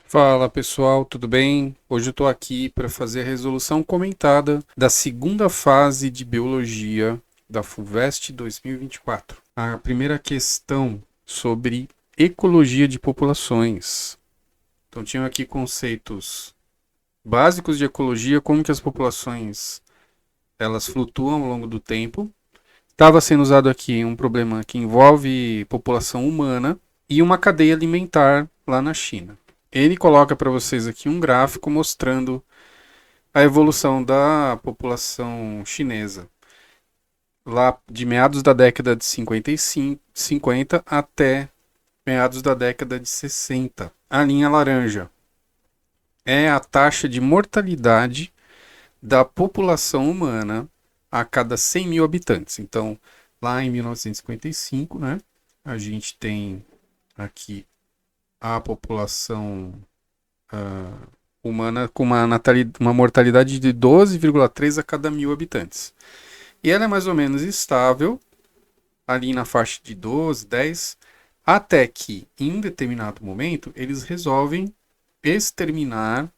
Fala pessoal, tudo bem? Hoje eu estou aqui para fazer a resolução comentada da segunda fase de biologia da FUVEST 2024. A primeira questão sobre ecologia de populações. Então tinham aqui conceitos básicos de ecologia, como que as populações elas flutuam ao longo do tempo. Estava sendo usado aqui um problema que envolve população humana e uma cadeia alimentar lá na China. Ele coloca para vocês aqui um gráfico mostrando a evolução da população chinesa lá de meados da década de 50 até meados da década de 60. A linha laranja é a taxa de mortalidade da população humana a cada 100 mil habitantes. Então, lá em 1955, né, a gente tem aqui a população humana com uma mortalidade de 12,3 a cada 1.000 habitantes. E ela é mais ou menos estável, ali na faixa de 12, 10, até que, em um determinado momento, eles resolvem exterminar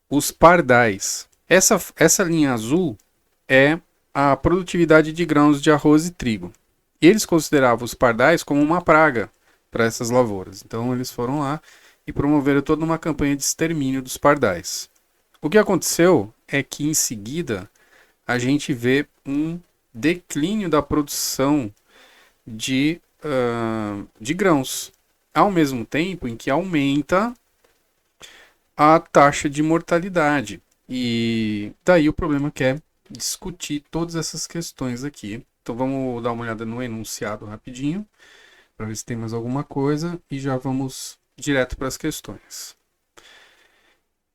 os pardais. Essa linha azul é a produtividade de grãos de arroz e trigo. Eles consideravam os pardais como uma praga para essas lavouras. Então eles foram lá e promoveram toda uma campanha de extermínio dos pardais. O que aconteceu é que em seguida a gente vê um declínio da produção de grãos, ao mesmo tempo em que aumenta a taxa de mortalidade. E daí o problema que é discutir todas essas questões aqui. Então vamos dar uma olhada no enunciado rapidinho, para ver se tem mais alguma coisa, e já vamos direto para as questões.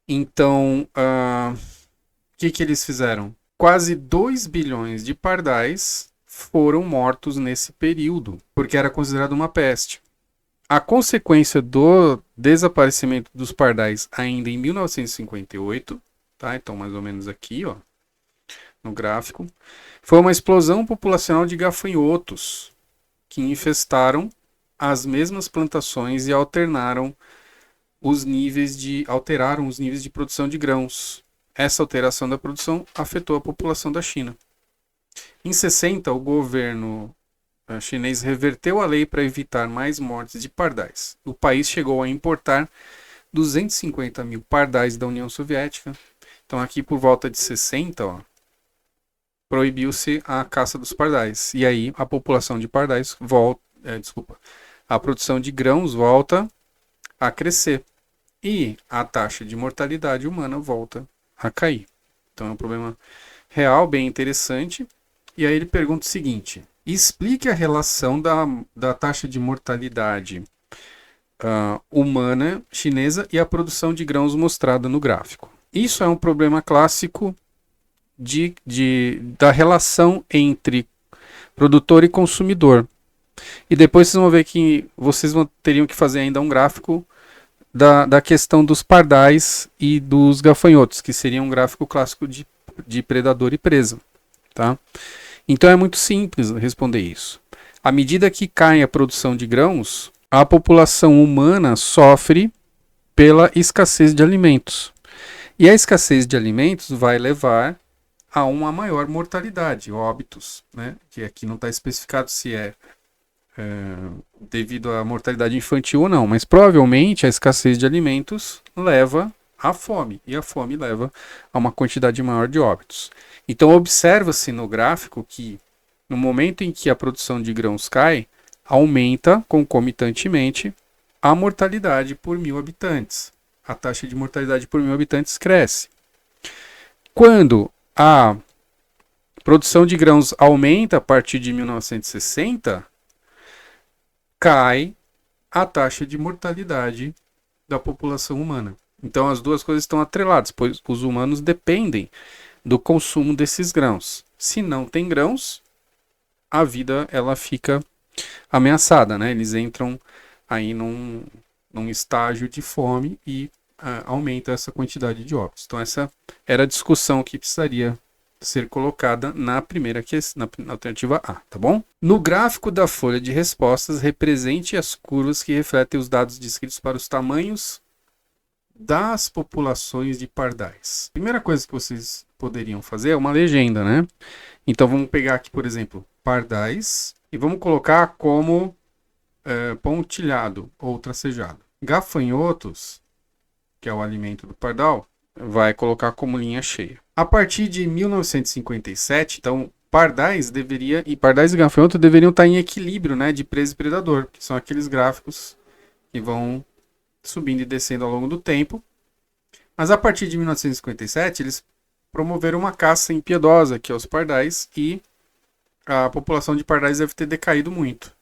Então, que eles fizeram? Quase 2 bilhões de pardais foram mortos nesse período, porque era considerado uma peste. A consequência do desaparecimento dos pardais ainda em 1958, tá? Então mais ou menos aqui, ó, no gráfico, foi uma explosão populacional de gafanhotos que infestaram as mesmas plantações e alteraram os níveis de produção de grãos. Essa alteração da produção afetou a população da China. Em 60, o governo chinês reverteu a lei para evitar mais mortes de pardais. O país chegou a importar 250 mil pardais da União Soviética. Então, aqui por volta de 60, ó, proibiu-se a caça dos pardais. E aí a população de pardais volta, a produção de grãos volta a crescer. E a taxa de mortalidade humana volta a cair. Então é um problema real, bem interessante. E aí ele pergunta o seguinte: explique a relação da taxa de mortalidade humana chinesa e a produção de grãos mostrada no gráfico. Isso é um problema clássico da relação entre produtor e consumidor. E depois vocês vão ver que teriam que fazer ainda um gráfico da questão dos pardais e dos gafanhotos, que seria um gráfico clássico de predador e presa. Tá? Então é muito simples responder isso. À medida que cai a produção de grãos, a população humana sofre pela escassez de alimentos. E a escassez de alimentos vai levar a uma maior mortalidade, óbitos, né? Que aqui não está especificado se é devido à mortalidade infantil ou não, mas provavelmente a escassez de alimentos leva à fome, e a fome leva a uma quantidade maior de óbitos. Então observa-se no gráfico que no momento em que a produção de grãos cai, aumenta concomitantemente a mortalidade por 1.000 habitantes. A taxa de mortalidade por 1.000 habitantes cresce. Quando a produção de grãos aumenta a partir de 1960, cai a taxa de mortalidade da população humana. Então as duas coisas estão atreladas, pois os humanos dependem do consumo desses grãos. Se não tem grãos, a vida ela fica ameaçada, né? Eles entram aí num estágio de fome e aumenta essa quantidade de óbitos. Então essa era a discussão que precisaria ser colocada na primeira questão, na alternativa A, tá bom? No gráfico da folha de respostas, represente as curvas que refletem os dados descritos para os tamanhos das populações de pardais. Primeira coisa que vocês poderiam fazer é uma legenda, né? Então vamos pegar aqui, por exemplo, pardais e vamos colocar como pontilhado ou tracejado. Gafanhotos, que é o alimento do pardal, vai colocar como linha cheia. A partir de 1957, então, pardais e gafanhotos deveriam estar em equilíbrio, né, de presa e predador, que são aqueles gráficos que vão subindo e descendo ao longo do tempo. Mas a partir de 1957, eles promoveram uma caça impiedosa, que é os pardais, e a população de pardais deve ter decaído muito.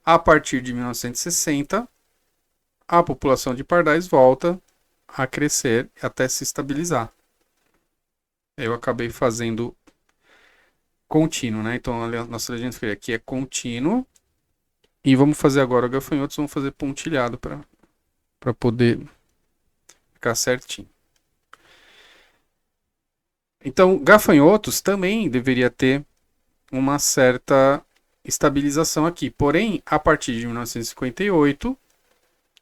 A partir de 1960, a população de pardais volta a crescer até se estabilizar. Eu acabei fazendo contínuo, né? Então a nossa legenda aqui é contínuo. E vamos fazer agora o gafanhotos, vamos fazer pontilhado para poder ficar certinho. Então, gafanhotos também deveria ter uma certa estabilização aqui. Porém, a partir de 1958,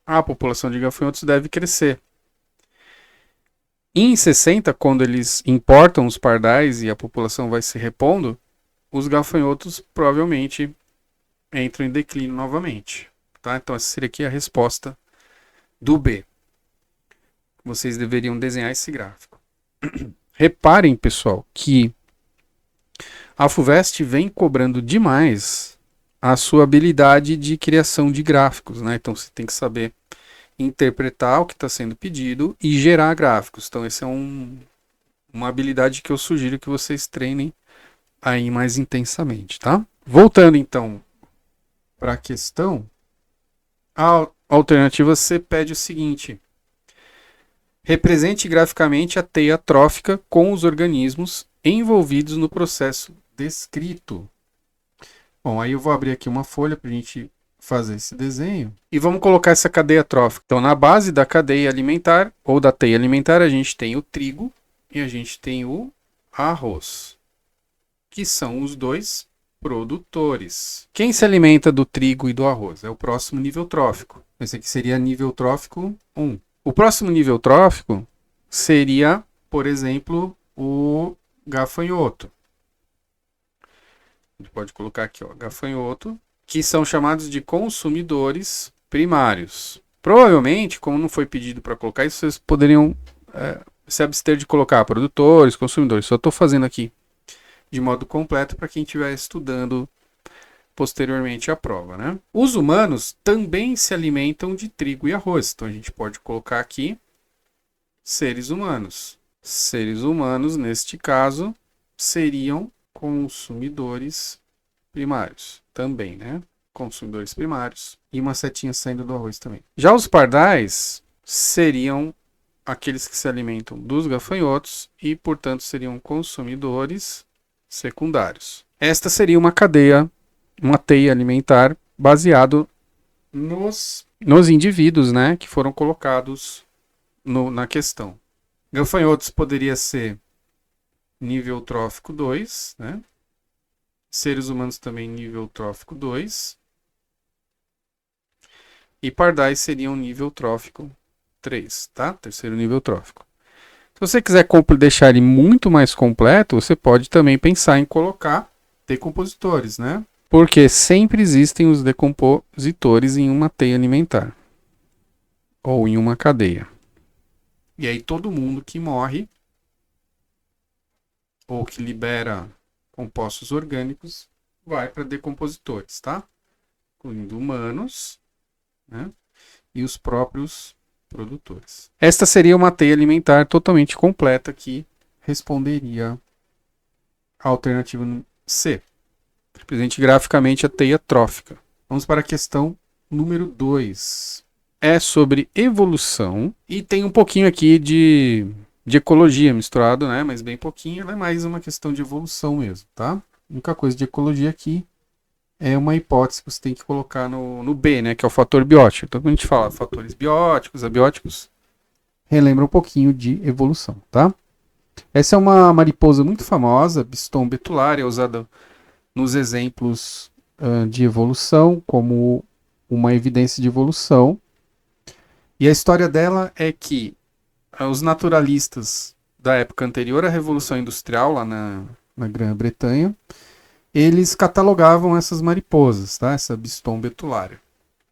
a população de gafanhotos deve crescer. Em 60, quando eles importam os pardais e a população vai se repondo, os gafanhotos provavelmente entram em declínio novamente. Tá? Então, essa seria aqui a resposta do B. Vocês deveriam desenhar esse gráfico. Reparem, pessoal, que a FUVEST vem cobrando demais a sua habilidade de criação de gráficos, né? Então você tem que saber interpretar o que está sendo pedido e gerar gráficos. Então essa é uma habilidade que eu sugiro que vocês treinem aí mais intensamente, tá? Voltando então para a questão, a alternativa C pede o seguinte: represente graficamente a teia trófica com os organismos envolvidos no processo descrito. Bom, aí eu vou abrir aqui uma folha para a gente fazer esse desenho e vamos colocar essa cadeia trófica. Então, na base da cadeia alimentar ou da teia alimentar, a gente tem o trigo e a gente tem o arroz, que são os dois produtores. Quem se alimenta do trigo e do arroz? É o próximo nível trófico. Esse aqui seria nível trófico 1. O próximo nível trófico seria, por exemplo, o gafanhoto. A gente pode colocar aqui, ó, gafanhoto, que são chamados de consumidores primários. Provavelmente, como não foi pedido para colocar isso, vocês poderiam se abster de colocar produtores, consumidores. Só estou fazendo aqui de modo completo para quem estiver estudando posteriormente à prova, né? Os humanos também se alimentam de trigo e arroz. Então a gente pode colocar aqui seres humanos. Seres humanos, neste caso, seriam consumidores primários também, né? Consumidores primários e uma setinha saindo do arroz também. Já os pardais seriam aqueles que se alimentam dos gafanhotos e, portanto, seriam consumidores secundários. Esta seria uma cadeia, uma teia alimentar baseado nos indivíduos, né, que foram colocados na questão. Gafanhotos poderia ser nível trófico 2, né? Seres humanos também nível trófico 2. E pardais seriam nível trófico 3, tá? Terceiro nível trófico. Se você quiser deixar ele muito mais completo, você pode também pensar em colocar decompositores, né? Porque sempre existem os decompositores em uma teia alimentar ou em uma cadeia. E aí todo mundo que morre ou que libera compostos orgânicos vai para decompositores, tá? Incluindo humanos, né? E os próprios produtores. Esta seria uma teia alimentar totalmente completa que responderia à alternativa C. Represente graficamente a teia trófica. Vamos para a questão número 2. É sobre evolução e tem um pouquinho aqui de ecologia misturado, né? Mas bem pouquinho, ela é mais uma questão de evolução mesmo, tá? A única coisa de ecologia aqui é uma hipótese que você tem que colocar no B, né? Que é o fator biótico. Então, quando a gente fala fatores bióticos, abióticos, relembra um pouquinho de evolução, tá? Essa é uma mariposa muito famosa, Biston betulária, usada nos exemplos de evolução como uma evidência de evolução. E a história dela é que os naturalistas da época anterior à Revolução Industrial, lá na Grã-Bretanha, eles catalogavam essas mariposas, tá? Essa Biston betulária.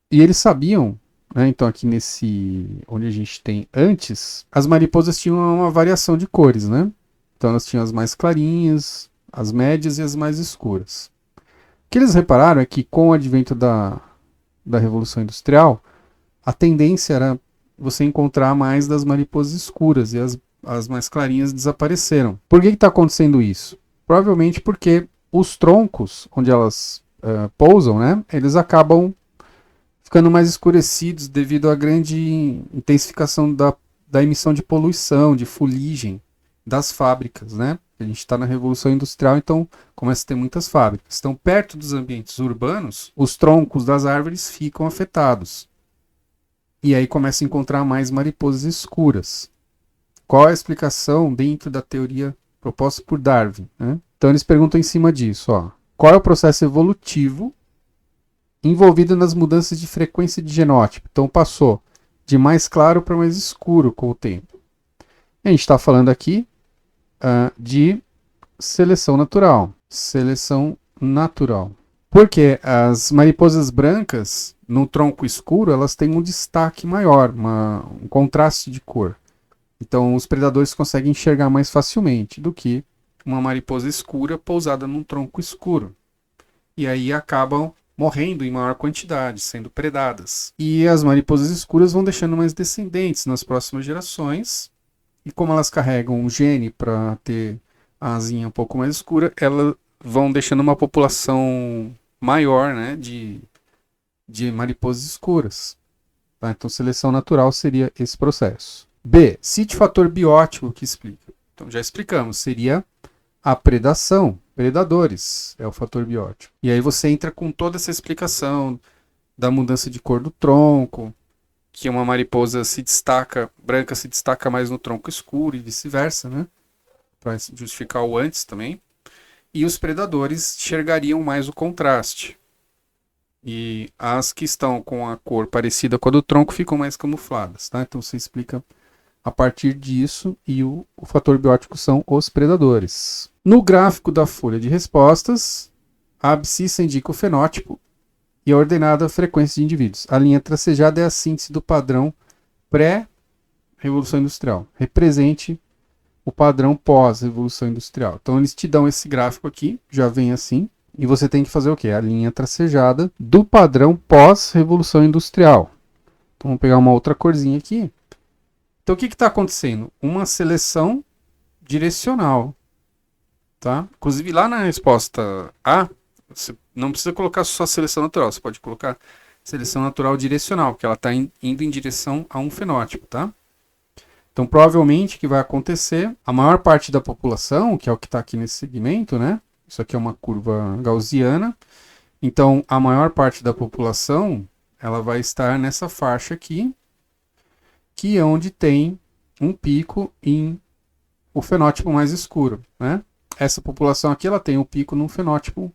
E eles sabiam, né? Então aqui onde a gente tem antes, as mariposas tinham uma variação de cores, né? Então elas tinham as mais clarinhas, as médias e as mais escuras. O que eles repararam é que com o advento da Revolução Industrial, a tendência era você encontrar mais das mariposas escuras e as mais clarinhas desapareceram. Por que está acontecendo isso? Provavelmente porque os troncos onde elas pousam, né, eles acabam ficando mais escurecidos devido à grande intensificação da emissão de poluição, de fuligem das fábricas, né? A gente está na Revolução Industrial, então começa a ter muitas fábricas. Então, perto dos ambientes urbanos, os troncos das árvores ficam afetados. E aí começa a encontrar mais mariposas escuras. Qual é a explicação dentro da teoria proposta por Darwin, né? Então eles perguntam em cima disso, ó. Qual é o processo evolutivo envolvido nas mudanças de frequência de genótipo? Então passou de mais claro para mais escuro com o tempo. A gente está falando aqui de seleção natural. Seleção natural. Porque as mariposas brancas, no tronco escuro, elas têm um destaque maior, um contraste de cor. Então os predadores conseguem enxergar mais facilmente do que uma mariposa escura pousada num tronco escuro. E aí acabam morrendo em maior quantidade, sendo predadas. E as mariposas escuras vão deixando mais descendentes nas próximas gerações. E como elas carregam um gene para ter a asinha um pouco mais escura, elas vão deixando uma população maior, né, de mariposas escuras. Tá? Então seleção natural seria esse processo. B. Cite fator biótico que explica. Então já explicamos, seria a predação, predadores, é o fator biótico. E aí você entra com toda essa explicação da mudança de cor do tronco, que uma mariposa branca se destaca mais no tronco escuro e vice-versa, né? Para justificar o antes também. E os predadores enxergariam mais o contraste. E as que estão com a cor parecida com a do tronco ficam mais camufladas, tá? Então você explica a partir disso, e o fator biótico são os predadores. No gráfico da folha de respostas, a abscissa indica o fenótipo e a ordenada frequência de indivíduos. A linha tracejada é a síntese do padrão pré-revolução industrial. Represente o padrão pós-revolução industrial. Então eles te dão esse gráfico aqui, já vem assim, e você tem que fazer o quê? A linha tracejada do padrão pós-revolução industrial. Então vamos pegar uma outra corzinha aqui. Então o que está acontecendo? Uma seleção direcional. Tá? Inclusive lá na resposta A, você não precisa colocar só seleção natural, você pode colocar seleção natural direcional, porque ela está indo em direção a um fenótipo. Tá? Então provavelmente o que vai acontecer, a maior parte da população, que é o que está aqui nesse segmento, né? Isso aqui é uma curva gaussiana, então a maior parte da população ela vai estar nessa faixa aqui, que é onde tem um pico em o fenótipo mais escuro, né? Essa população aqui ela tem um pico num fenótipo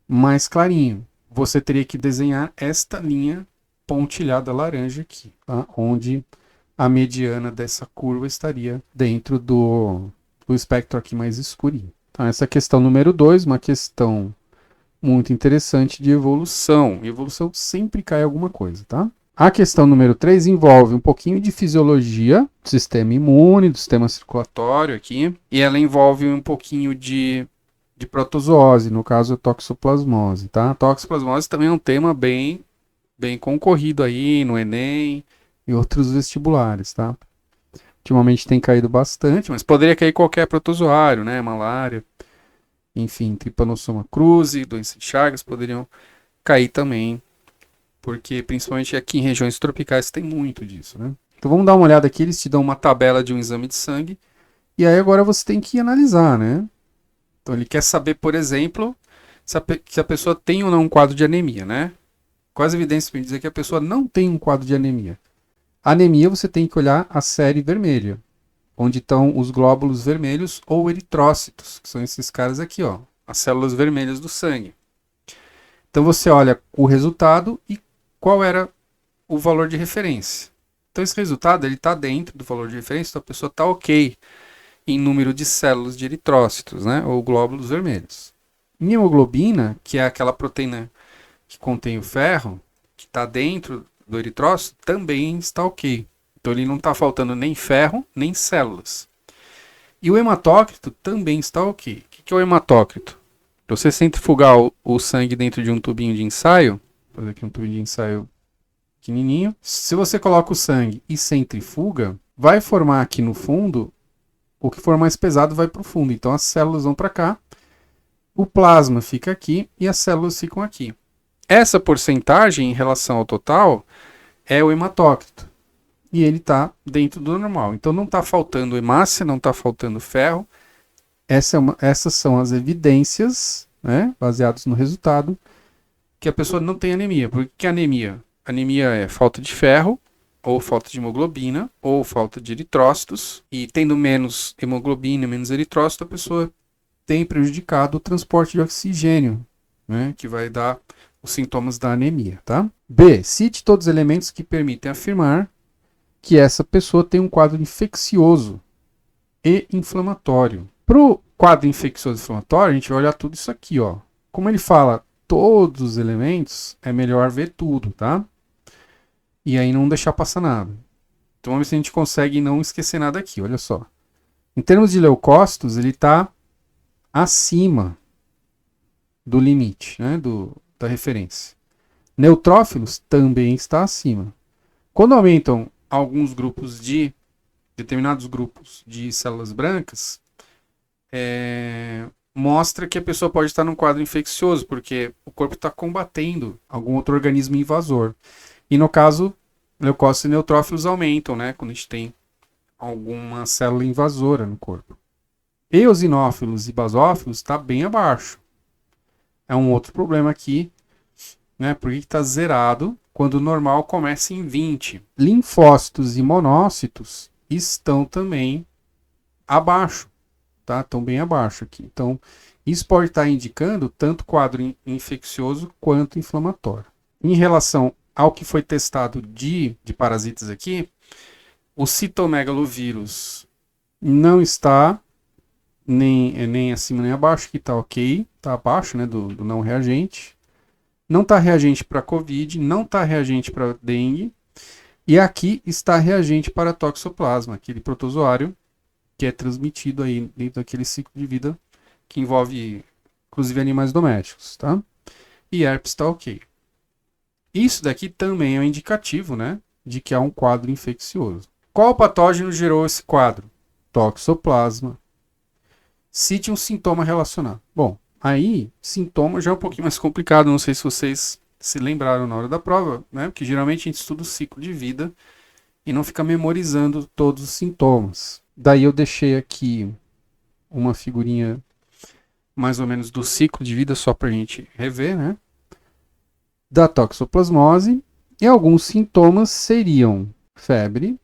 mais clarinho. Você teria que desenhar esta linha pontilhada laranja aqui, tá? Onde a mediana dessa curva estaria dentro do espectro aqui mais escurinho. Então essa é a questão número 2, uma questão muito interessante de evolução. Evolução sempre cai alguma coisa, tá? A questão número 3 envolve um pouquinho de fisiologia do sistema imune, do sistema circulatório aqui, e ela envolve um pouquinho de protozoose, no caso a toxoplasmose, tá? A toxoplasmose também é um tema bem concorrido aí no Enem e outros vestibulares, tá? Ultimamente tem caído bastante, mas poderia cair qualquer protozoário, né? Malária, enfim, Trypanosoma cruzi, doença de Chagas poderiam cair também. Porque principalmente aqui em regiões tropicais tem muito disso, né? Então vamos dar uma olhada aqui, eles te dão uma tabela de um exame de sangue, e aí agora você tem que analisar, né? Então ele quer saber, por exemplo, se a pessoa tem ou não um quadro de anemia, né? Quais evidências para dizer que a pessoa não tem um quadro de anemia? Anemia você tem que olhar a série vermelha, onde estão os glóbulos vermelhos ou eritrócitos, que são esses caras aqui, ó, as células vermelhas do sangue. Então você olha o resultado e qual era o valor de referência. Então esse resultado ele está dentro do valor de referência, então a pessoa está ok em número de células de eritrócitos, né, ou glóbulos vermelhos. Em hemoglobina, que é aquela proteína que contém o ferro, que está dentro do eritrócito, também está ok. Então ele não está faltando nem ferro, nem células. E o hematócrito também está ok. O que é o hematócrito? Você centrifugar o sangue dentro de um tubinho de ensaio, vou fazer aqui um tubinho de ensaio pequenininho. Se você coloca o sangue e centrifuga, vai formar aqui no fundo, o que for mais pesado vai para o fundo. Então as células vão para cá, o plasma fica aqui e as células ficam aqui. Essa porcentagem em relação ao total é o hematócrito. E ele está dentro do normal. Então não está faltando hemácia, não está faltando ferro. Essas são as evidências, né, baseadas no resultado, que a pessoa não tem anemia. Por que anemia? Anemia é falta de ferro, ou falta de hemoglobina, ou falta de eritrócitos. E tendo menos hemoglobina, menos eritrócito, a pessoa tem prejudicado o transporte de oxigênio, né, que vai dar os sintomas da anemia. Tá? B. Cite todos os elementos que permitem afirmar que essa pessoa tem um quadro infeccioso e inflamatório. Para o quadro infeccioso e inflamatório, a gente vai olhar tudo isso aqui, ó. Como ele fala todos os elementos, é melhor ver tudo, tá? E aí não deixar passar nada. Então vamos ver se a gente consegue não esquecer nada aqui, olha só. Em termos de leucócitos, ele está acima do limite, né, da referência. Neutrófilos também está acima. Quando aumentam alguns grupos determinados grupos de células brancas, mostra que a pessoa pode estar num quadro infeccioso, porque o corpo está combatendo algum outro organismo invasor. E no caso, leucócitos e neutrófilos aumentam, né, quando a gente tem alguma célula invasora no corpo. Eosinófilos e basófilos está bem abaixo. É um outro problema aqui, né, porque está zerado quando o normal começa em 20. Linfócitos e monócitos estão também abaixo, tá? Estão bem abaixo aqui. Então, isso pode estar indicando tanto quadro infeccioso quanto inflamatório. Em relação ao que foi testado de parasitas aqui, o citomegalovírus não está nem acima nem abaixo, que está ok, está abaixo, né, do não reagente. Não está reagente para Covid, não está reagente para dengue. E aqui está reagente para toxoplasma, aquele protozoário que é transmitido aí dentro daquele ciclo de vida que envolve, inclusive, animais domésticos, tá? E herpes está ok. Isso daqui também é um indicativo, né, de que há um quadro infeccioso. Qual patógeno gerou esse quadro? Toxoplasma. Cite um sintoma relacionado. Bom, aí, sintoma já é um pouquinho mais complicado, não sei se vocês se lembraram na hora da prova, né? Porque geralmente a gente estuda o ciclo de vida e não fica memorizando todos os sintomas. Daí eu deixei aqui uma figurinha mais ou menos do ciclo de vida, só para a gente rever, né? Da toxoplasmose. E alguns sintomas seriam febre,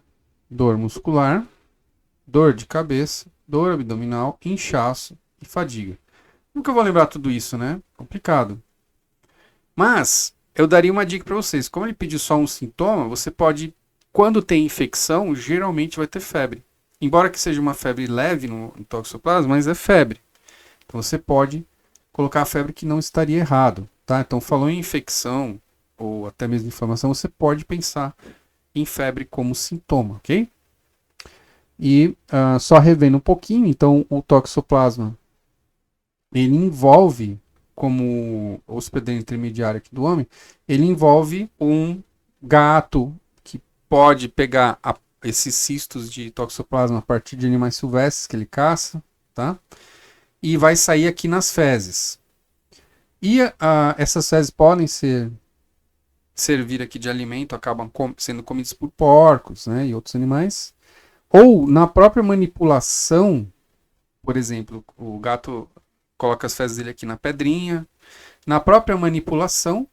dor muscular, dor de cabeça, dor abdominal, inchaço e fadiga. Nunca vou lembrar tudo isso, né? Complicado. Mas eu daria uma dica para vocês. Como ele pediu só um sintoma, você pode, quando tem infecção, geralmente vai ter febre. Embora que seja uma febre leve no toxoplasma, mas é febre. Então você pode colocar a febre que não estaria errado, tá? Então falou em infecção ou até mesmo inflamação, você pode pensar em febre como sintoma, ok? E só revendo um pouquinho, então o toxoplasma ele envolve, como hospedeiro intermediário aqui do homem, ele envolve um gato que pode pegar esses cistos de toxoplasma a partir de animais silvestres que ele caça, tá? E vai sair aqui nas fezes. E essas fezes podem servir aqui de alimento, acabam sendo comidos por porcos, né, e outros animais. Ou na própria manipulação, por exemplo, o gato coloca as fezes dele aqui na pedrinha. Na própria manipulação,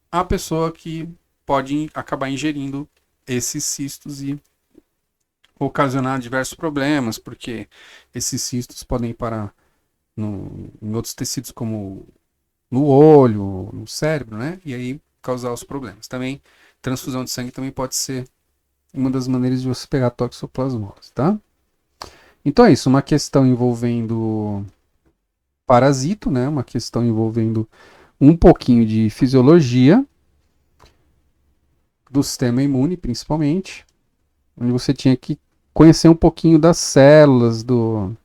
a pessoa que pode acabar ingerindo esses cistos e ocasionar diversos problemas, porque esses cistos podem parar em outros tecidos, como no olho, no cérebro, né? E aí causar os problemas. Também, transfusão de sangue também pode ser uma das maneiras de você pegar toxoplasmose, tá? Então é isso, uma questão envolvendo parasito, né? Uma questão envolvendo um pouquinho de fisiologia do sistema imune, principalmente, onde você tinha que conhecer um pouquinho das células do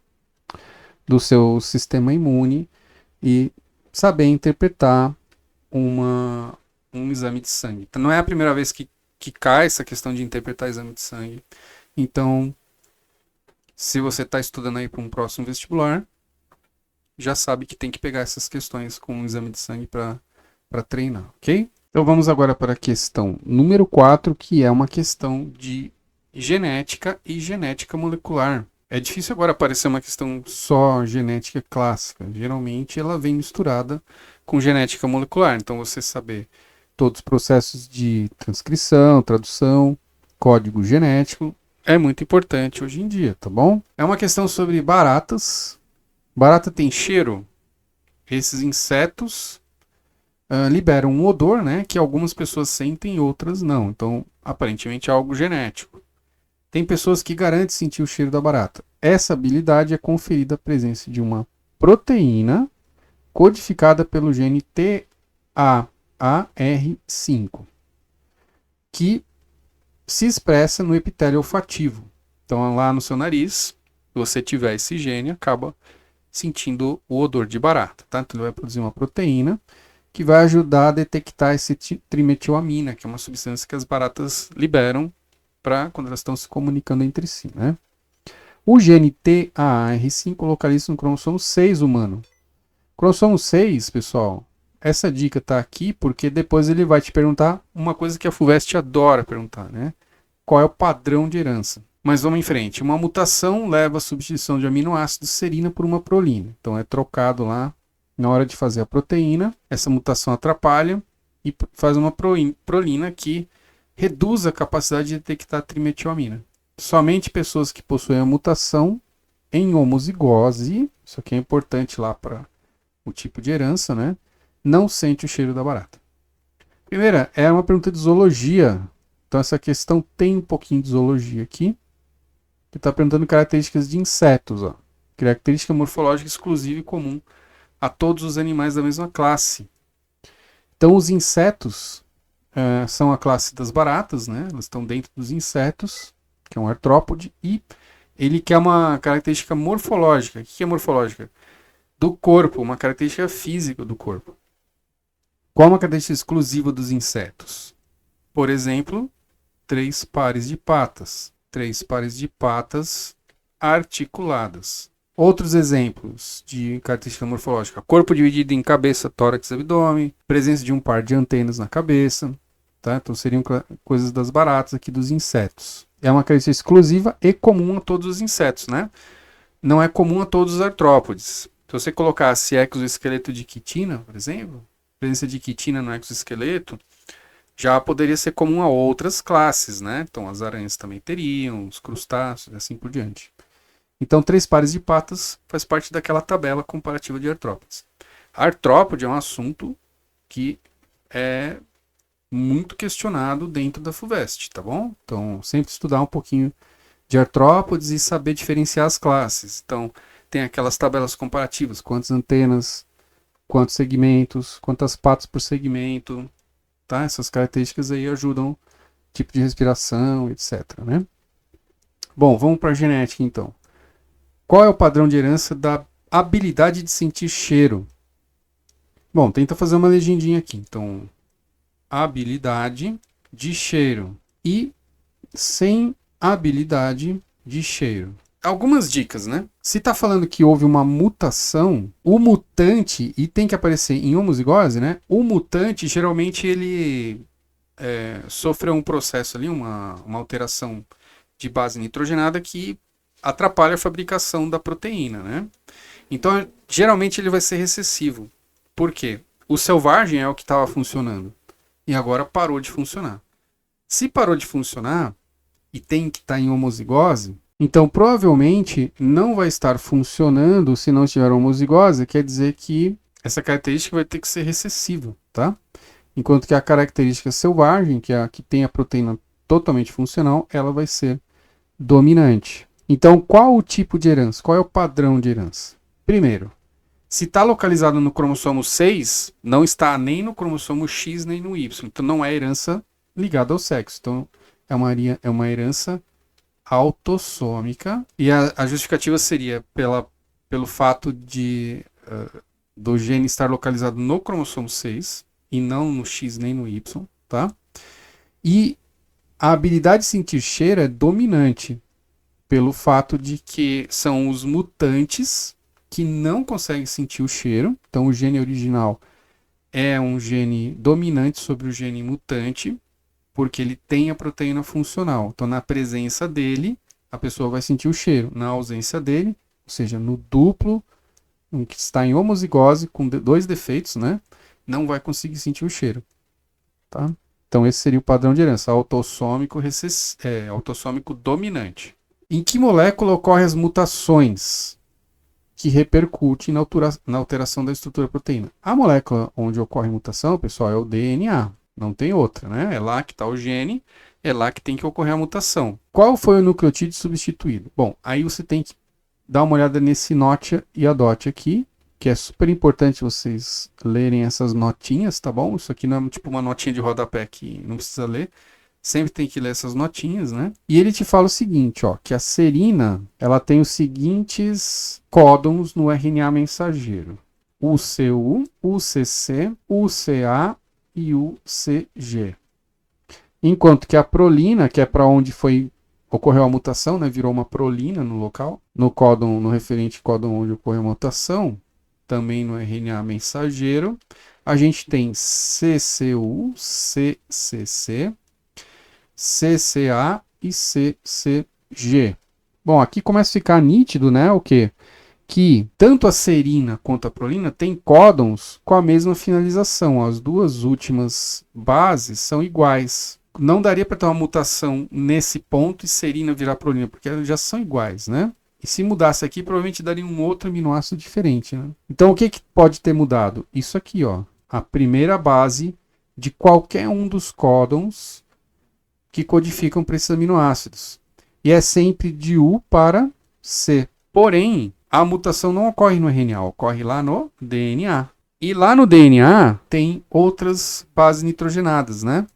seu sistema imune e saber interpretar um exame de sangue. Então, não é a primeira vez que cai essa questão de interpretar exame de sangue. Então, se você está estudando aí para um próximo vestibular, já sabe que tem que pegar essas questões com um exame de sangue para treinar, ok? Então vamos agora para a questão número 4, que é uma questão de genética e genética molecular. É difícil agora aparecer uma questão só genética clássica. Geralmente ela vem misturada com genética molecular. Então você saber todos os processos de transcrição, tradução, código genético é muito importante hoje em dia, tá bom? É uma questão sobre baratas. Barata tem cheiro. Esses insetos liberam um odor, né, que algumas pessoas sentem e outras não. Então, aparentemente é algo genético. Tem pessoas que garantem sentir o cheiro da barata. Essa habilidade é conferida à presença de uma proteína codificada pelo gene TAAR5, que se expressa no epitélio olfativo. Então, lá no seu nariz, se você tiver esse gene, acaba sentindo o odor de barata, tá? Então, ele vai produzir uma proteína que vai ajudar a detectar esse trimetilamina, que é uma substância que as baratas liberam para quando elas estão se comunicando entre si, né? O gene TAAR5 localiza no cromossomo 6 humano. Cromossomo 6, pessoal, essa dica tá aqui porque depois ele vai te perguntar uma coisa que a FUVEST adora perguntar, né? Qual é o padrão de herança? Mas vamos em frente. Uma mutação leva a substituição de aminoácido serina por uma prolina. Então é trocado lá na hora de fazer a proteína. Essa mutação atrapalha e faz uma prolina que reduz a capacidade de detectar trimetilamina. Somente pessoas que possuem a mutação em homozigose, isso aqui é importante lá para o tipo de herança, né? Não sente o cheiro da barata. Primeira, é uma pergunta de zoologia. Então essa questão tem um pouquinho de zoologia aqui. Que está perguntando características de insetos. Ó. Característica morfológica exclusiva e comum a todos os animais da mesma classe. Então os insetos são a classe das baratas, né? Elas estão dentro dos insetos, que é um artrópode, e ele quer uma característica morfológica. O que é morfológica? Do corpo, uma característica física do corpo. Qual é uma característica exclusiva dos insetos? Por exemplo, 3 pares de patas. 3 pares de patas articuladas. Outros exemplos de característica morfológica. Corpo dividido em cabeça, tórax e abdômen. Presença de um par de antenas na cabeça. Tá? Então seriam coisas das baratas aqui dos insetos. É uma característica exclusiva e comum a todos os insetos, né? Não é comum a todos os artrópodes. Se você colocasse exoesqueleto de quitina, por exemplo, presença de quitina no exoesqueleto, já poderia ser comum a outras classes, né? Então as aranhas também teriam, os crustáceos e assim por diante. Então 3 pares de patas faz parte daquela tabela comparativa de artrópodes. Artrópode é um assunto que é muito questionado dentro da FUVEST, tá bom? Então sempre estudar um pouquinho de artrópodes e saber diferenciar as classes. Então tem aquelas tabelas comparativas, quantas antenas, quantos segmentos, quantas patas por segmento, tá? Essas características aí ajudam tipo de respiração, etc, né? Bom, vamos para a genética então. Qual é o padrão de herança da habilidade de sentir cheiro? Bom, tenta fazer uma legendinha aqui. Então, habilidade de cheiro e sem habilidade de cheiro. Algumas dicas, né? Se está falando que houve uma mutação, o mutante, e tem que aparecer em homozigose, né? O mutante, geralmente, ele sofreu um processo ali, uma alteração de base nitrogenada que atrapalha a fabricação da proteína, né? Então, geralmente, ele vai ser recessivo. Por quê? O selvagem é o que estava funcionando. E agora parou de funcionar. Se parou de funcionar e tem que estar em homozigose, então provavelmente não vai estar funcionando se não estiver homozigose, quer dizer que essa característica vai ter que ser recessiva, tá? Enquanto que a característica selvagem, que é a que tem a proteína totalmente funcional, ela vai ser dominante. Então, qual o tipo de herança? Qual é o padrão de herança? Primeiro, se está localizado no cromossomo 6, não está nem no cromossomo X nem no Y. Então, não é herança ligada ao sexo. Então, é uma herança autossômica. E a justificativa seria pelo fato do gene estar localizado no cromossomo 6 e não no X nem no Y, tá? E a habilidade de sentir cheiro é dominante pelo fato de que são os mutantes que não conseguem sentir o cheiro. Então, o gene original é um gene dominante sobre o gene mutante, porque ele tem a proteína funcional. Então, na presença dele, a pessoa vai sentir o cheiro. Na ausência dele, ou seja, no duplo, que está em homozigose, com dois defeitos, né? Não vai conseguir sentir o cheiro. Tá? Então, esse seria o padrão de herança, autossômico dominante. Em que molécula ocorrem as mutações que repercutem na alteração da estrutura da proteína? A molécula onde ocorre mutação, pessoal, é o DNA. Não tem outra, né? É lá que está o gene, é lá que tem que ocorrer a mutação. Qual foi o nucleotídeo substituído? Bom, aí você tem que dar uma olhada nesse NOT e ADOT aqui, que é super importante vocês lerem essas notinhas, tá bom? Isso aqui não é tipo uma notinha de rodapé que não precisa ler. Sempre tem que ler essas notinhas, né? E ele te fala o seguinte, ó, que a serina, ela tem os seguintes códons no RNA mensageiro: UCU, UCC, UCA e UCG. Enquanto que a prolina, que é para onde ocorreu a mutação, né, virou uma prolina no local, no referente códon onde ocorreu a mutação, também no RNA mensageiro, a gente tem CCU, CCC, CCA e CCG. Bom, aqui começa a ficar nítido, né, o quê? Que tanto a serina quanto a prolina têm códons com a mesma finalização. As duas últimas bases são iguais. Não daria para ter uma mutação nesse ponto e serina virar prolina, porque elas já são iguais, né? E se mudasse aqui, provavelmente daria um outro aminoácido diferente, né? Então, o que pode ter mudado? Isso aqui, ó. A primeira base de qualquer um dos códons que codificam para esses aminoácidos. E é sempre de U para C. Porém, a mutação não ocorre no RNA, ocorre lá no DNA. E lá no DNA tem outras bases nitrogenadas, né?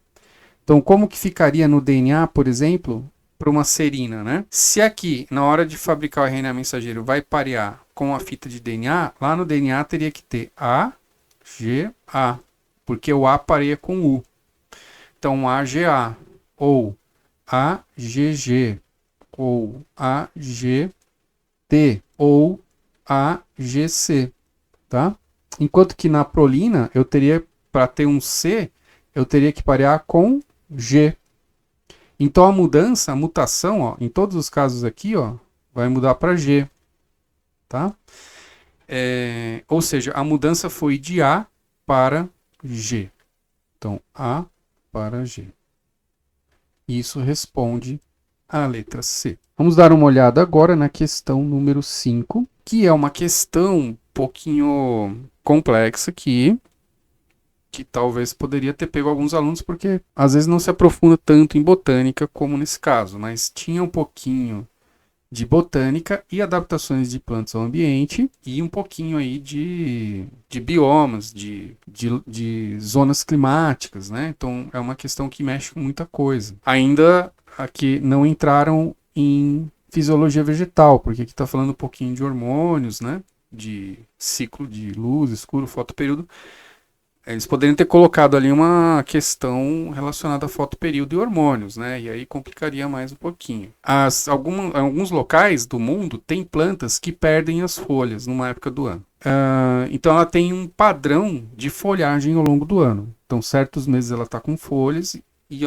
Então, como que ficaria no DNA, por exemplo, para uma serina, né? Se aqui, na hora de fabricar o RNA mensageiro, vai parear com a fita de DNA, lá no DNA teria que ter A, G, A, porque o A pareia com U. Então, AGA, ou AGG, ou AGT, ou AGC, tá? Enquanto que na prolina, eu teria, para ter um C, eu teria que parear com G. Então a mutação, ó, em todos os casos aqui, ó, vai mudar para G, tá? Ou seja, a mudança foi de A para G. Então, A para G. Isso responde à letra C. Vamos dar uma olhada agora na questão número 5, que é uma questão um pouquinho complexa aqui, que talvez poderia ter pego alguns alunos, porque às vezes não se aprofunda tanto em botânica como nesse caso, mas tinha um pouquinho de botânica e adaptações de plantas ao ambiente e um pouquinho aí de biomas, de zonas climáticas, né? Então é uma questão que mexe com muita coisa. Ainda aqui não entraram em fisiologia vegetal, porque aqui está falando um pouquinho de hormônios, né? De ciclo de luz, escuro, fotoperíodo. Eles poderiam ter colocado ali uma questão relacionada a fotoperíodo e hormônios, né? E aí complicaria mais um pouquinho. Alguns locais do mundo tem plantas que perdem as folhas numa época do ano. Então ela tem um padrão de folhagem ao longo do ano. Então certos meses ela está com folhas e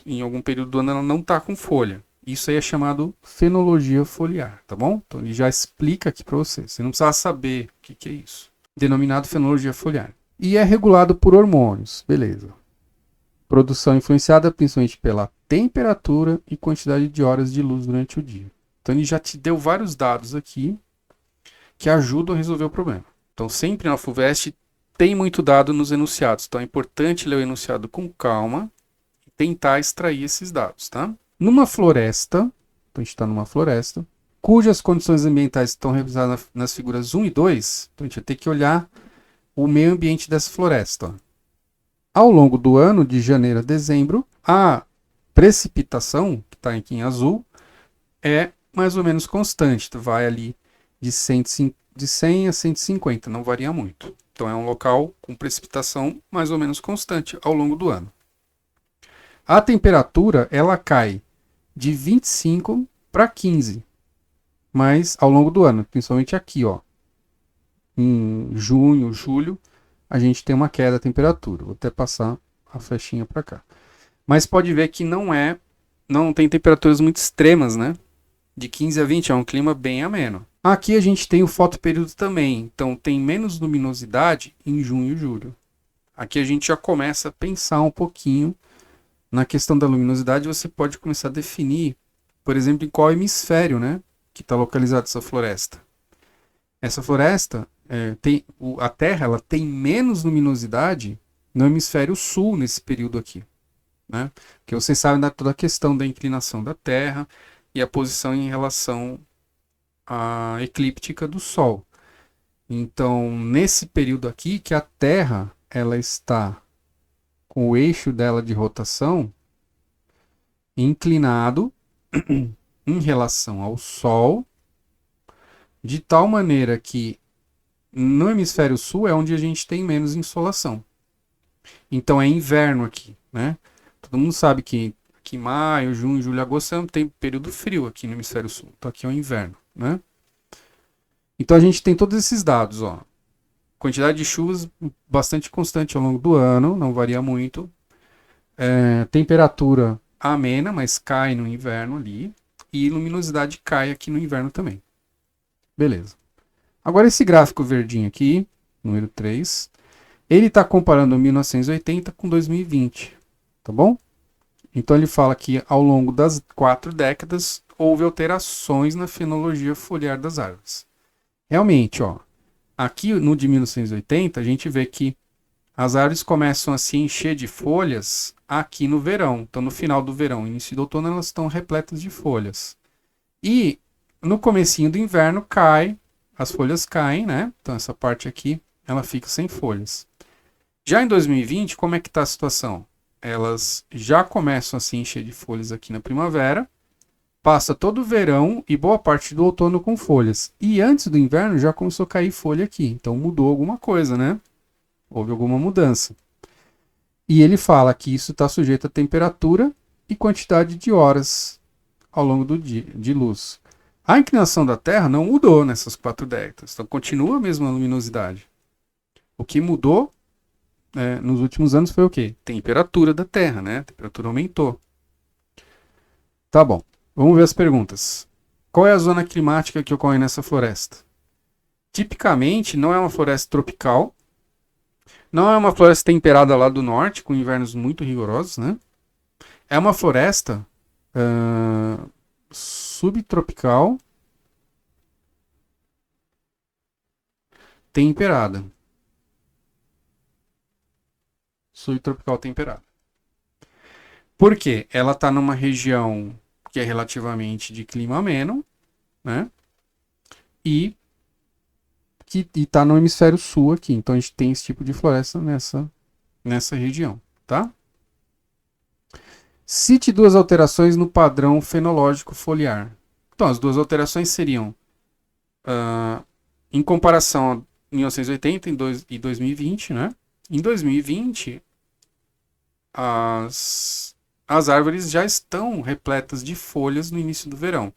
em algum período do ano ela não está com folha. Isso aí é chamado fenologia foliar, tá bom? Então ele já explica aqui para você. Você não precisa saber o que é isso. Denominado fenologia foliar. E é regulado por hormônios, beleza. Produção influenciada principalmente pela temperatura e quantidade de horas de luz durante o dia. Então ele já te deu vários dados aqui que ajudam a resolver o problema. Então sempre na FUVEST tem muito dado nos enunciados. Então é importante ler o enunciado com calma e tentar extrair esses dados, tá? Numa floresta, então a gente está numa floresta, cujas condições ambientais estão representadas nas figuras 1 e 2, então a gente vai ter que olhar o meio ambiente dessa floresta. Ó. Ao longo do ano, de janeiro a dezembro, a precipitação, que está aqui em azul, é mais ou menos constante, vai ali de 100 a 150, não varia muito. Então é um local com precipitação mais ou menos constante ao longo do ano. A temperatura ela cai de 25 para 15, mas ao longo do ano, principalmente aqui, ó, em junho, julho, a gente tem uma queda da temperatura. Vou até passar a flechinha para cá. Mas pode ver que não tem temperaturas muito extremas, né? De 15 a 20 é um clima bem ameno. Aqui a gente tem o fotoperíodo também, então tem menos luminosidade em junho e julho. Aqui a gente já começa a pensar um pouquinho na questão da luminosidade. Você pode começar a definir, por exemplo, em qual hemisfério, né, que está localizada essa floresta. Essa floresta, a Terra ela tem menos luminosidade no hemisfério sul nesse período aqui. Né? Porque vocês sabem toda a questão da inclinação da Terra e a posição em relação à eclíptica do Sol. Então, nesse período aqui, que a Terra ela está com o eixo dela de rotação inclinado em relação ao Sol, de tal maneira que no hemisfério sul é onde a gente tem menos insolação. Então é inverno aqui, né? Todo mundo sabe que aqui maio, junho, julho, agosto tem período frio aqui no hemisfério sul. Então aqui é o inverno, né? Então a gente tem todos esses dados, ó. Quantidade de chuvas bastante constante ao longo do ano, não varia muito. Temperatura amena, mas cai no inverno ali. E luminosidade cai aqui no inverno também. Beleza. Agora esse gráfico verdinho aqui, número 3, ele está comparando 1980 com 2020, tá bom? Então ele fala que ao longo das 4 décadas houve alterações na fenologia foliar das árvores. Realmente, ó, aqui no de 1980 a gente vê que as árvores começam a se encher de folhas aqui no verão. Então no final do verão, início do outono, elas estão repletas de folhas. E no comecinho do inverno as folhas caem, né? Então essa parte aqui, ela fica sem folhas. Já em 2020, como é que está a situação? Elas já começam a se encher de folhas aqui na primavera, passa todo o verão e boa parte do outono com folhas. E antes do inverno já começou a cair folha aqui. Então mudou alguma coisa, né? Houve alguma mudança. E ele fala que isso está sujeito a temperatura e quantidade de horas ao longo do dia de luz. A inclinação da Terra não mudou nessas 4 décadas, então continua a mesma luminosidade. O que mudou nos últimos anos foi o quê? Temperatura da Terra, né? A temperatura aumentou. Tá bom, vamos ver as perguntas. Qual é a zona climática que ocorre nessa floresta? Tipicamente, não é uma floresta tropical, não é uma floresta temperada lá do norte, com invernos muito rigorosos, né? É uma floresta subtropical temperada. Subtropical temperada. Por quê? Ela está numa região que é relativamente de clima ameno, né? E está no hemisfério sul aqui. Então a gente tem esse tipo de floresta nessa região, tá? Cite 2 alterações no padrão fenológico foliar. Então, as 2 alterações seriam, em comparação a 1980 e 2020, né? Em 2020, as árvores já estão repletas de folhas no início do verão,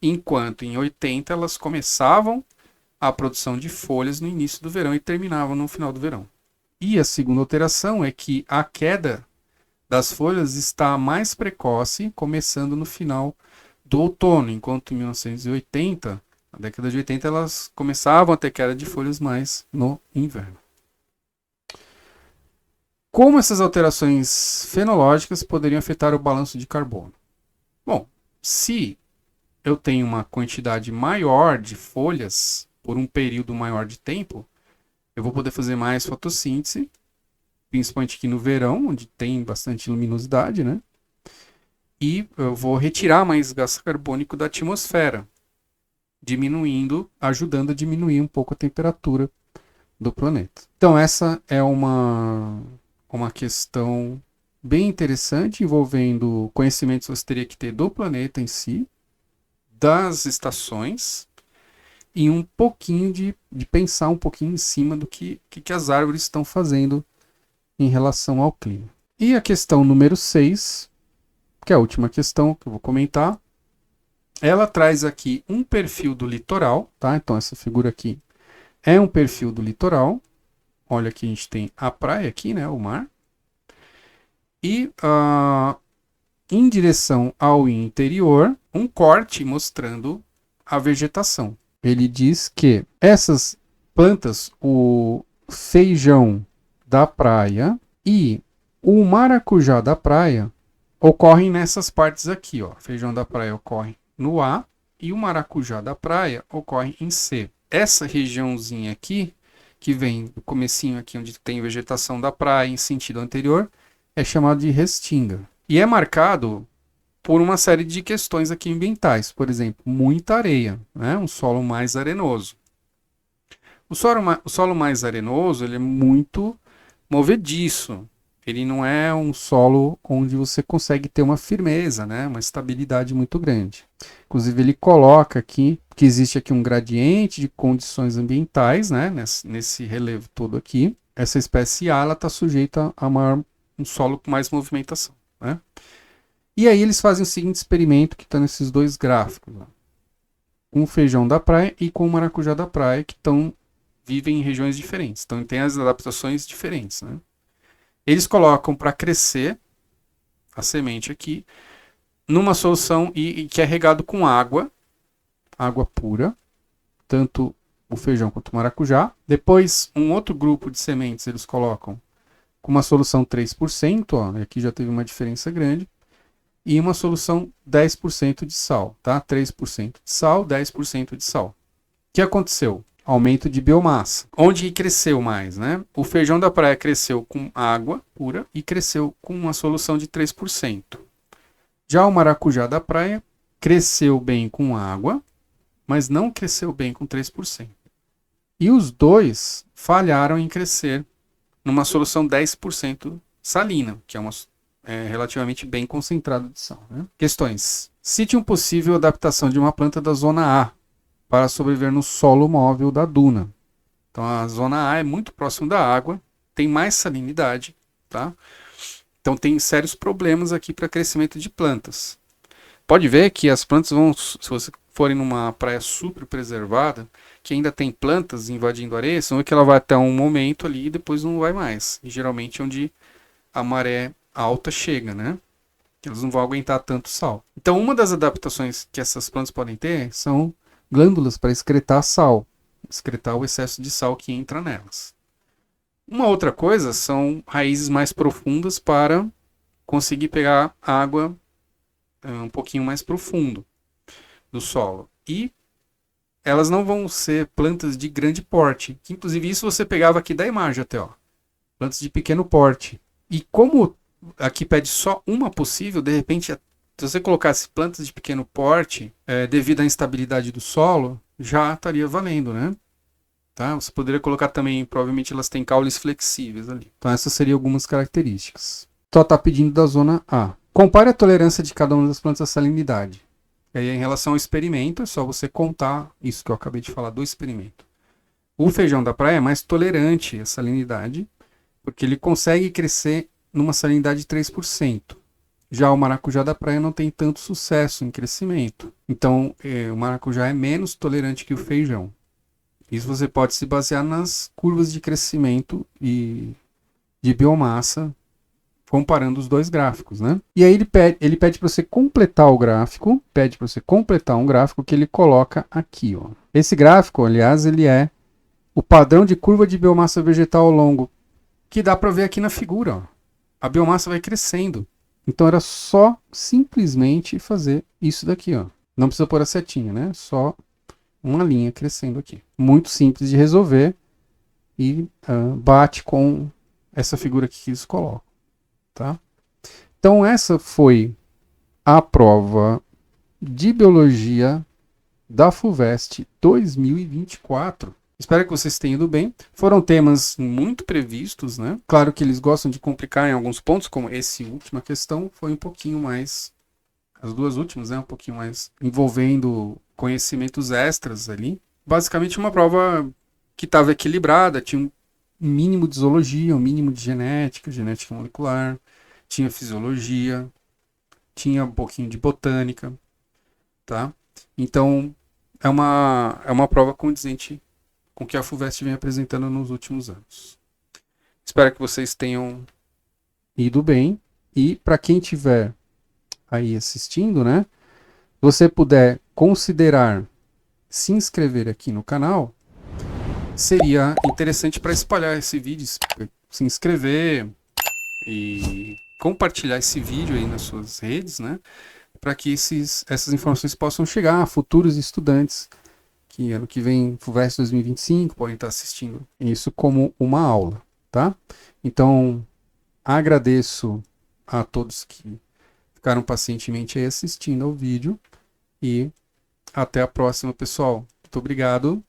enquanto em 80 elas começavam a produção de folhas no início do verão e terminavam no final do verão. E a segunda alteração é que a queda das folhas está mais precoce, começando no final do outono, enquanto em 1980, na década de 80, elas começavam a ter queda de folhas mais no inverno. Como essas alterações fenológicas poderiam afetar o balanço de carbono? Bom, se eu tenho uma quantidade maior de folhas por um período maior de tempo, eu vou poder fazer mais fotossíntese, principalmente aqui no verão, onde tem bastante luminosidade, né? e eu vou retirar mais gás carbônico da atmosfera, diminuindo, ajudando a diminuir um pouco a temperatura do planeta. Então essa é uma questão bem interessante envolvendo conhecimentos que você teria que ter do planeta em si, das estações e um pouquinho de pensar um pouquinho em cima do que as árvores estão fazendo em relação ao clima. E a questão número 6, que é a última questão que eu vou comentar, ela traz aqui um perfil do litoral, tá? Então essa figura aqui é um perfil do litoral. Olha que a gente tem a praia aqui, né, o mar. E em direção ao interior, um corte mostrando a vegetação. Ele diz que essas plantas, o feijão da praia e o maracujá da praia, ocorrem nessas partes aqui, ó. O feijão da praia ocorre no A e o maracujá da praia ocorre em C. Essa regiãozinha aqui, que vem do comecinho aqui onde tem vegetação da praia em sentido anterior, é chamado de restinga. E é marcado por uma série de questões aqui ambientais. Por exemplo, muita areia, né? Um solo mais arenoso. O solo mais arenoso ele é muito movediço. Ele não é um solo onde você consegue ter uma firmeza, né? Uma estabilidade muito grande. Inclusive, ele coloca aqui que existe aqui um gradiente de condições ambientais, né? Nesse relevo todo aqui. Essa espécie A está sujeita a um solo com mais movimentação, né? E aí eles fazem o seguinte experimento que está nesses dois gráficos. Ó. Com o feijão da praia e com o maracujá da praia, que vivem em regiões diferentes. Então tem as adaptações diferentes, né? Eles colocam para crescer a semente aqui numa solução e que é regado com água pura, tanto o feijão quanto o maracujá. Depois, um outro grupo de sementes eles colocam com uma solução 3%, ó, aqui já teve uma diferença grande, e uma solução 10% de sal, tá? 3% de sal, 10% de sal. O que aconteceu? Aumento de biomassa. Onde cresceu mais, né? O feijão da praia cresceu com água pura e cresceu com uma solução de 3%. Já o maracujá da praia cresceu bem com água, mas não cresceu bem com 3%. E os dois falharam em crescer numa solução 10% salina, que é uma relativamente bem concentrado de sal. Né? Questões. Cite um possível adaptação de uma planta da zona A para sobreviver no solo móvel da duna. Então a zona A é muito próximo da água, tem mais salinidade, tá? Então tem sérios problemas aqui para crescimento de plantas. Pode ver que as plantas vão, se você forem numa praia super preservada, que ainda tem plantas invadindo a areia, você vê que ela vai até um momento ali e depois não vai mais. E geralmente é onde a maré alta chega, né? Elas não vão aguentar tanto sal. Então, uma das adaptações que essas plantas podem ter são glândulas para excretar sal, excretar o excesso de sal que entra nelas. Uma outra coisa são raízes mais profundas para conseguir pegar água um pouquinho mais profundo do solo. E elas não vão ser plantas de grande porte, que inclusive isso você pegava aqui da imagem até, ó. Plantas de pequeno porte. E como aqui pede só uma possível, de repente, se você colocasse plantas de pequeno porte, devido à instabilidade do solo, já estaria valendo, né? Tá? Você poderia colocar também, provavelmente elas têm caules flexíveis ali. Então essas seriam algumas características. Só está pedindo da zona A. Compare a tolerância de cada uma das plantas à salinidade. E aí, em relação ao experimento, é só você contar isso que eu acabei de falar do experimento. O feijão da praia é mais tolerante à salinidade, porque ele consegue crescer numa salinidade de 3%. Já o maracujá da praia não tem tanto sucesso em crescimento. Então, o maracujá é menos tolerante que o feijão. Isso você pode se basear nas curvas de crescimento e de biomassa, comparando os dois gráficos, né? E aí ele pede para você completar o gráfico, pede para você completar um gráfico que ele coloca aqui, ó. Esse gráfico, aliás, ele é o padrão de curva de biomassa vegetal ao longo, que dá para ver aqui na figura, ó. A biomassa vai crescendo. Então era só simplesmente fazer isso daqui, ó. Não precisa pôr a setinha, né? Só uma linha crescendo aqui. Muito simples de resolver e bate com essa figura aqui que eles colocam, tá? Então essa foi a prova de Biologia da FUVEST 2024. Espero que vocês tenham ido bem. Foram temas muito previstos, né? Claro que eles gostam de complicar em alguns pontos, como essa última questão foi um pouquinho mais... As duas últimas, né? Um pouquinho mais envolvendo conhecimentos extras ali. Basicamente uma prova que estava equilibrada, tinha um mínimo de zoologia, um mínimo de genética, genética molecular, tinha fisiologia, tinha um pouquinho de botânica, tá? Então, é uma prova condizente com o que a FUVEST vem apresentando nos últimos anos. Espero que vocês tenham ido bem. E para quem tiver aí assistindo, né? Você puder considerar se inscrever aqui no canal, seria interessante para espalhar esse vídeo, se inscrever e compartilhar esse vídeo aí nas suas redes, né? Para que essas informações possam chegar a futuros estudantes que ano que vem, FUVEST 2025, podem estar assistindo isso como uma aula, tá? Então, agradeço a todos que ficaram pacientemente aí assistindo ao vídeo e até a próxima, pessoal. Muito obrigado.